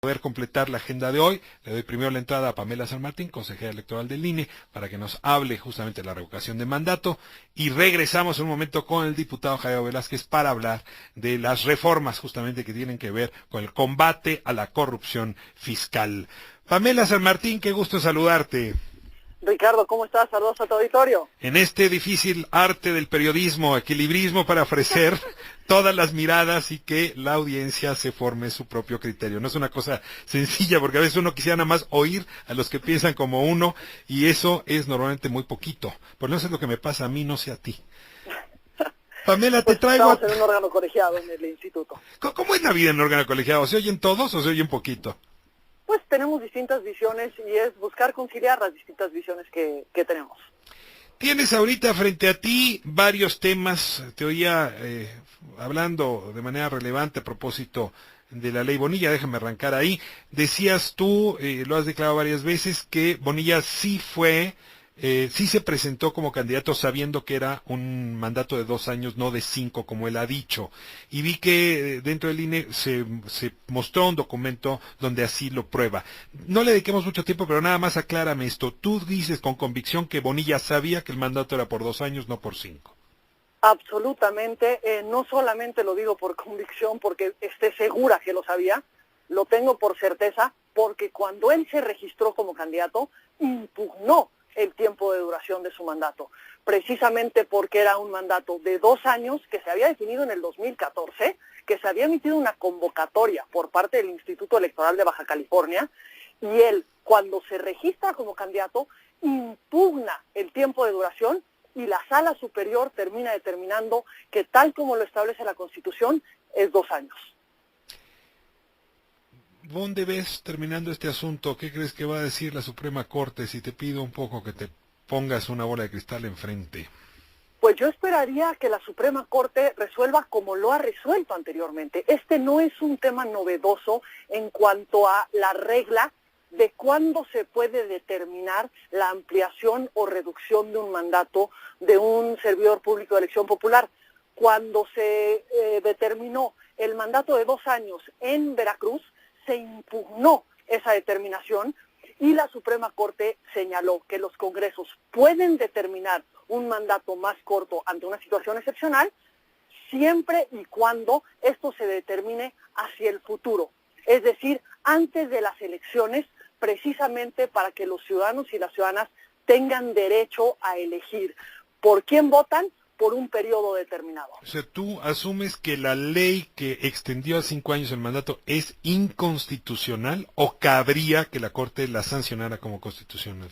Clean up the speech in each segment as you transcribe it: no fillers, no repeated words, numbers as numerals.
poder completar la agenda de hoy, le doy primero la entrada a Pamela San Martín, consejera electoral del INE, para que nos hable justamente de la revocación de mandato, y regresamos en un momento con el diputado Jairo Velázquez para hablar de las reformas justamente que tienen que ver con el combate a la corrupción fiscal. Pamela San Martín, qué gusto saludarte. Ricardo, ¿cómo estás? Saludos a tu auditorio. En este difícil arte del periodismo, equilibrismo para ofrecer todas las miradas y que la audiencia se forme su propio criterio. No es una cosa sencilla, porque a veces uno quisiera nada más oír a los que piensan como uno, y eso es normalmente muy poquito. Por eso es lo que me pasa a mí, no sé a ti. Pamela, Pues te traigo... estamos en un órgano colegiado en el instituto. ¿Cómo es la vida en el órgano colegiado? ¿Se oyen todos o se oyen poquito? Pues tenemos distintas visiones y es buscar conciliar las distintas visiones que tenemos. Tienes ahorita frente a ti varios temas. Te oía hablando de manera relevante a propósito de la ley Bonilla. Déjame arrancar ahí. Decías tú, lo has declarado varias veces, que Bonilla sí sí se presentó como candidato sabiendo que era un mandato de 2 años, no de 5, como él ha dicho. Y vi que dentro del INE se mostró un documento donde así lo prueba. No le dediquemos mucho tiempo, pero nada más aclárame esto. Tú dices con convicción que Bonilla sabía que el mandato era por 2 años, no por 5. Absolutamente, no solamente lo digo por convicción, porque esté segura que lo sabía, lo tengo por certeza, porque cuando él se registró como candidato, impugnó el tiempo de duración de su mandato, precisamente porque era un mandato de 2 años que se había definido en el 2014, que se había emitido una convocatoria por parte del Instituto Electoral de Baja California, y él, cuando se registra como candidato, impugna el tiempo de duración y la Sala Superior termina determinando que tal como lo establece la Constitución, es 2 años. ¿Dónde ves terminando este asunto? ¿Qué crees que va a decir la Suprema Corte si te pido un poco que te pongas una bola de cristal enfrente? Pues yo esperaría que la Suprema Corte resuelva como lo ha resuelto anteriormente. Este no es un tema novedoso en cuanto a la regla de cuándo se puede determinar la ampliación o reducción de un mandato de un servidor público de elección popular. Cuando se determinó el mandato de 2 años en Veracruz, se impugnó esa determinación y la Suprema Corte señaló que los congresos pueden determinar un mandato más corto ante una situación excepcional siempre y cuando esto se determine hacia el futuro, es decir, antes de las elecciones, precisamente para que los ciudadanos y las ciudadanas tengan derecho a elegir por quién votan por un periodo determinado. O sea, ¿tú asumes que la ley que extendió a 5 años el mandato es inconstitucional o cabría que la Corte la sancionara como constitucional?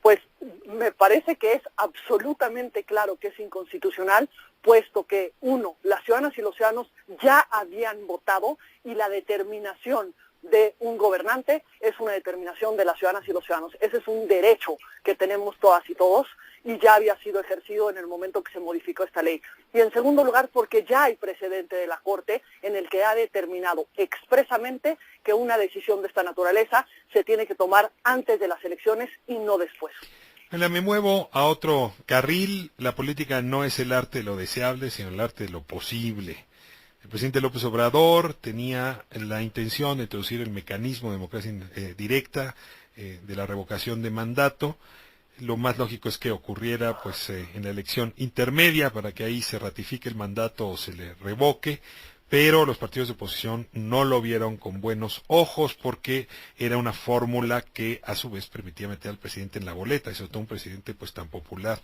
Pues me parece que es absolutamente claro que es inconstitucional, puesto que, uno, las ciudadanas y los ciudadanos ya habían votado y la determinación de un gobernante es una determinación de las ciudadanas y los ciudadanos. Ese es un derecho que tenemos todas y todos y ya había sido ejercido en el momento que se modificó esta ley. Y en segundo lugar, porque ya hay precedente de la Corte en el que ha determinado expresamente que una decisión de esta naturaleza se tiene que tomar antes de las elecciones y no después. Me muevo a otro carril. La política no es el arte de lo deseable, sino el arte de lo posible. El presidente López Obrador tenía la intención de introducir el mecanismo de democracia directa de la revocación de mandato. Lo más lógico es que ocurriera en la elección intermedia para que ahí se ratifique el mandato o se le revoque, pero los partidos de oposición no lo vieron con buenos ojos porque era una fórmula que a su vez permitía meter al presidente en la boleta, y sobre todo un presidente tan popular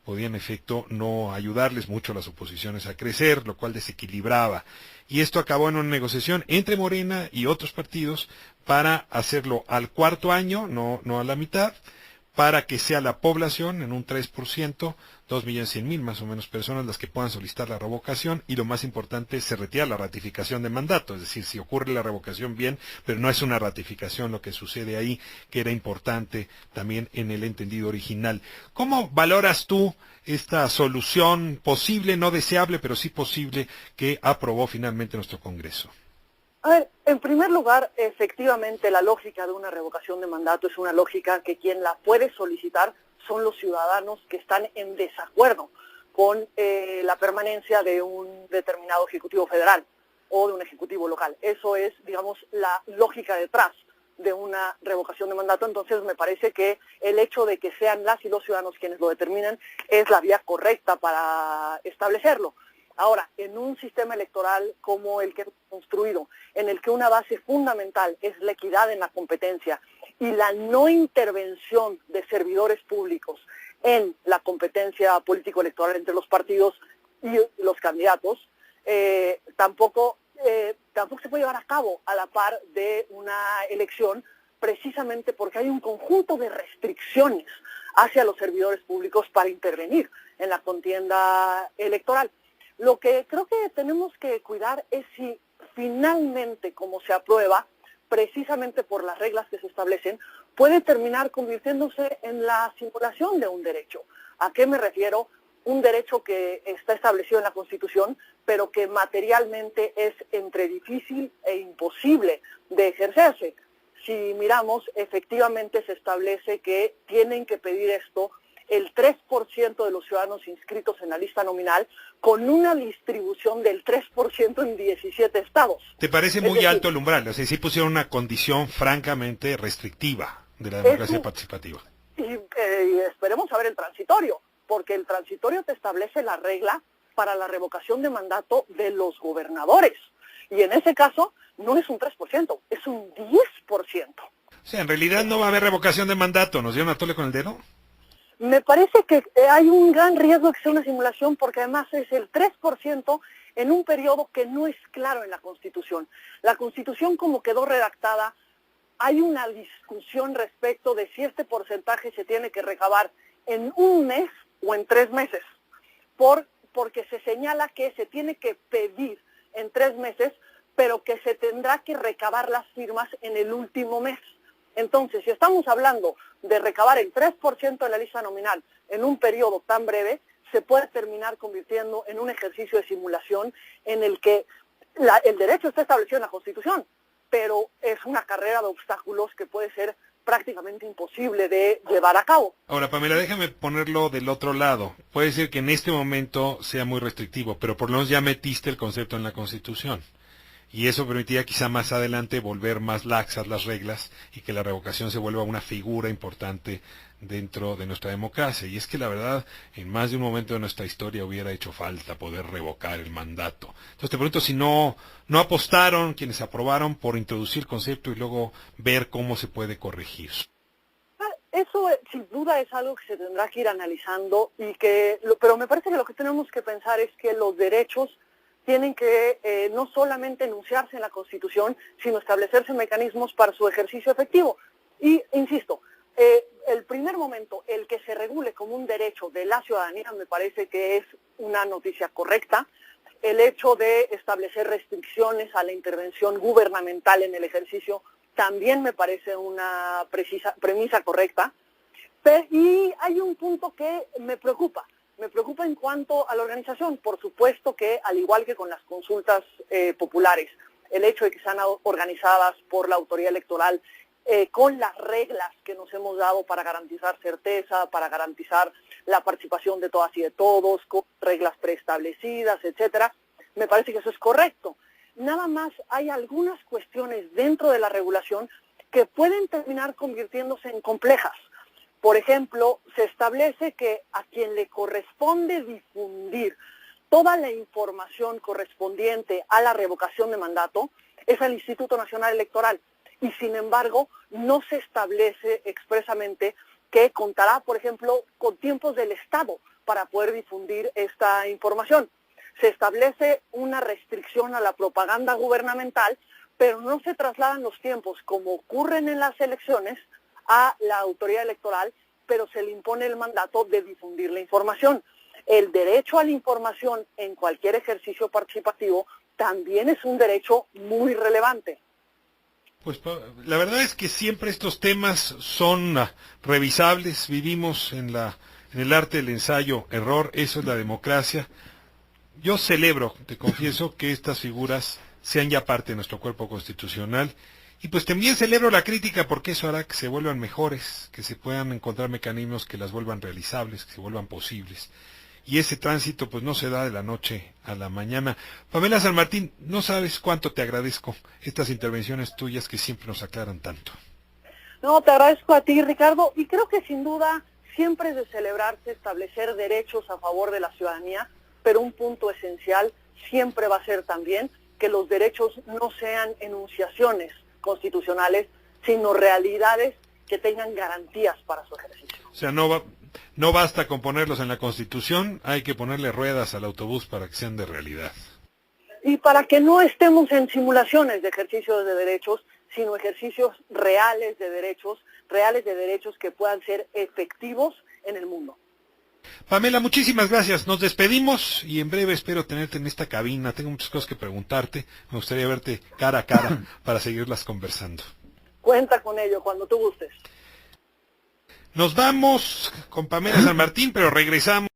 podía en efecto no ayudarles mucho a las oposiciones a crecer, lo cual desequilibraba. Y esto acabó en una negociación entre Morena y otros partidos para hacerlo al 4.º año, no a la mitad, para que sea la población en un 3%, 2.100.000 más o menos personas las que puedan solicitar la revocación, y lo más importante, se retira la ratificación de mandato, es decir, si ocurre la revocación bien, pero no es una ratificación lo que sucede ahí, que era importante también en el entendido original. ¿Cómo valoras tú esta solución posible, no deseable, pero sí posible, que aprobó finalmente nuestro Congreso? A ver, en primer lugar, efectivamente, la lógica de una revocación de mandato es una lógica que quien la puede solicitar son los ciudadanos que están en desacuerdo con la permanencia de un determinado Ejecutivo Federal. o de un ejecutivo local. Eso es, digamos, la lógica detrás de una revocación de mandato. Entonces me parece que el hecho de que sean las y los ciudadanos quienes lo determinen es la vía correcta para establecerlo. Ahora, en un sistema electoral como el que hemos construido, en el que una base fundamental es la equidad en la competencia y la no intervención de servidores públicos en la competencia político-electoral entre los partidos y los candidatos, tampoco se puede llevar a cabo a la par de una elección, precisamente porque hay un conjunto de restricciones hacia los servidores públicos para intervenir en la contienda electoral. Lo que creo que tenemos que cuidar es si finalmente, como se aprueba, precisamente por las reglas que se establecen, puede terminar convirtiéndose en la simulación de un derecho. ¿A qué me refiero? Un derecho que está establecido en la Constitución, pero que materialmente es entre difícil e imposible de ejercerse. Si miramos, efectivamente se establece que tienen que pedir esto el 3% de los ciudadanos inscritos en la lista nominal, con una distribución del 3% en 17 estados. ¿Te parece muy alto el umbral? O sea, sí pusieron una condición francamente restrictiva de la democracia participativa. Y esperemos a ver el transitorio, porque el transitorio te establece la regla para la revocación de mandato de los gobernadores. Y en ese caso no es un 3%, es un 10%. O sea, en realidad no va a haber revocación de mandato. ¿Nos dieron a tole con el dedo? Me parece que hay un gran riesgo de que sea una simulación, porque además es el 3% en un periodo que no es claro en la Constitución. La Constitución, como quedó redactada, hay una discusión respecto de si este porcentaje se tiene que recabar en un mes o en 3 meses, porque se señala que se tiene que pedir en 3 meses, pero que se tendrá que recabar las firmas en el último mes. Entonces, si estamos hablando de recabar el 3% de la lista nominal en un periodo tan breve, se puede terminar convirtiendo en un ejercicio de simulación en el que el derecho está establecido en la Constitución, pero es una carrera de obstáculos que puede ser prácticamente imposible de llevar a cabo. Ahora, Pamela, déjame ponerlo del otro lado. Puede ser que en este momento sea muy restrictivo, pero por lo menos ya metiste el concepto en la Constitución. Y eso permitiría quizá más adelante volver más laxas las reglas y que la revocación se vuelva una figura importante dentro de nuestra democracia. Y es que la verdad, en más de un momento de nuestra historia hubiera hecho falta poder revocar el mandato. Entonces te pregunto si no apostaron quienes aprobaron por introducir el concepto y luego ver cómo se puede corregir. Eso sin duda es algo que se tendrá que ir analizando, pero me parece que lo que tenemos que pensar es que los derechos tienen que no solamente enunciarse en la Constitución, sino establecerse mecanismos para su ejercicio efectivo. Y, insisto, el primer momento, el que se regule como un derecho de la ciudadanía, me parece que es una noticia correcta. El hecho de establecer restricciones a la intervención gubernamental en el ejercicio también me parece una premisa correcta. Y hay un punto que me preocupa. Me preocupa en cuanto a la organización. Por supuesto que, al igual que con las consultas populares, el hecho de que sean organizadas por la autoridad electoral con las reglas que nos hemos dado para garantizar certeza, para garantizar la participación de todas y de todos, con reglas preestablecidas, etcétera, me parece que eso es correcto. Nada más hay algunas cuestiones dentro de la regulación que pueden terminar convirtiéndose en complejas. Por ejemplo, se establece que a quien le corresponde difundir toda la información correspondiente a la revocación de mandato es el Instituto Nacional Electoral. Y sin embargo, no se establece expresamente que contará, por ejemplo, con tiempos del Estado para poder difundir esta información. Se establece una restricción a la propaganda gubernamental, pero no se trasladan los tiempos, como ocurren en las elecciones, a la autoridad electoral, pero se le impone el mandato de difundir la información. El derecho a la información en cualquier ejercicio participativo también es un derecho muy relevante. Pues la verdad es que siempre estos temas son revisables. Vivimos en el arte del ensayo error, eso es la democracia. Yo celebro, te confieso, que estas figuras sean ya parte de nuestro cuerpo constitucional. Y pues también celebro la crítica porque eso hará que se vuelvan mejores, que se puedan encontrar mecanismos que las vuelvan realizables, que se vuelvan posibles. y ese tránsito pues no se da de la noche a la mañana. Pamela San Martín, no sabes cuánto te agradezco estas intervenciones tuyas que siempre nos aclaran tanto. No, te agradezco a ti, Ricardo, y creo que sin duda siempre es de celebrarse establecer derechos a favor de la ciudadanía, pero un punto esencial siempre va a ser también que los derechos no sean enunciaciones constitucionales, sino realidades que tengan garantías para su ejercicio. O sea, no basta con ponerlos en la Constitución, hay que ponerle ruedas al autobús para que sean de realidad. Y para que no estemos en simulaciones de ejercicios de derechos, sino ejercicios reales de derechos que puedan ser efectivos en el mundo. Pamela, muchísimas gracias. Nos despedimos y en breve espero tenerte en esta cabina. Tengo muchas cosas que preguntarte. Me gustaría verte cara a cara para seguirlas conversando. Cuenta con ello cuando tú gustes. Nos vamos con Pamela San Martín, pero regresamos.